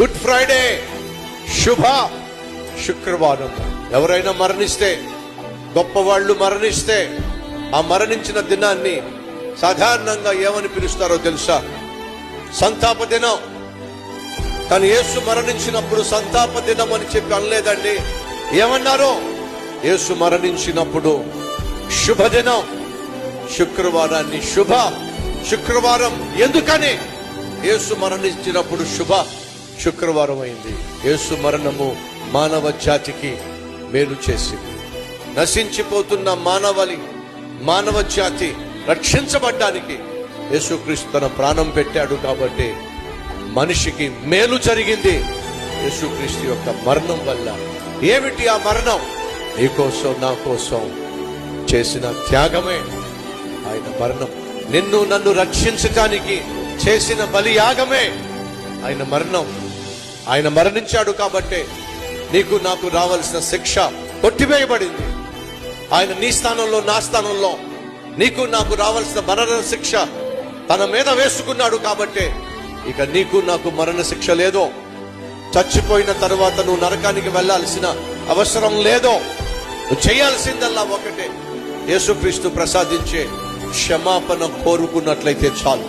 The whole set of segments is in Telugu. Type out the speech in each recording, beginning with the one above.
గుడ్ ఫ్రైడే, శుభ శుక్రవారం. ఎవరైనా మరణిస్తే, గొప్పవాళ్ళు మరణిస్తే, ఆ మరణించిన దినాన్ని సాధారణంగా ఏమని పిలుస్తారో తెలుసా? సంతాప దినం. కానీ యేసు మరణించినప్పుడు సంతాప దినం అని చెప్పి అనలేదండి. ఏమన్నారు? యేసు మరణించినప్పుడు శుభదినం, శుక్రవారాన్ని శుభ శుక్రవారం. ఎందుకని? యేసు మరణించినప్పుడు శుభ శుక్రవారం అయింది. యేసు మరణము మానవ జాతికి మేలు చేసింది. నశించిపోతున్న మానవ జాతి రక్షించబడ్డానికి యేసుక్రీస్తు తన ప్రాణం పెట్టాడు. కాబట్టి మనిషికి మేలు జరిగింది యేసుక్రీస్తు యొక్క మరణం వల్ల. ఏమిటి ఆ మరణం? నీ కోసం, నా కోసం చేసిన త్యాగమే ఆయన మరణం. నిన్ను నన్ను రక్షించటానికి చేసిన బలియాగమే ఆయన మరణం. ఆయన మరణించాడు కాబట్టి నీకు నాకు రావాల్సిన శిక్ష కొట్టివేయబడింది. ఆయన నీ స్థానంలో, నా స్థానంలో నీకు నాకు రావాల్సిన మరణ శిక్ష తన మీద వేసుకున్నాడు. కాబట్టి ఇక నీకు నాకు మరణ శిక్ష లేదో, చచ్చిపోయిన తరువాత నువ్వు నరకానికి వెళ్లాల్సిన అవసరం లేదో. నువ్వు చేయాల్సిందల్లా ఒకటే, యేసుక్రీస్తు ప్రసాదించే క్షమాపణ కోరుకున్నట్లయితే చాలు.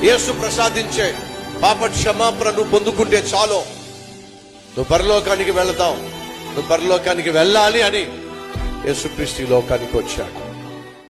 యేసు ప్రసాదించే పాప క్షమాపణ నువ్వు పొందుకుంటే చాలు. నువ్వు పరలోకానికి వెళతావు. నువ్వు పరలోకానికి వెళ్ళాలి అని యేసుక్రీస్తు లోకానికి వచ్చాడు.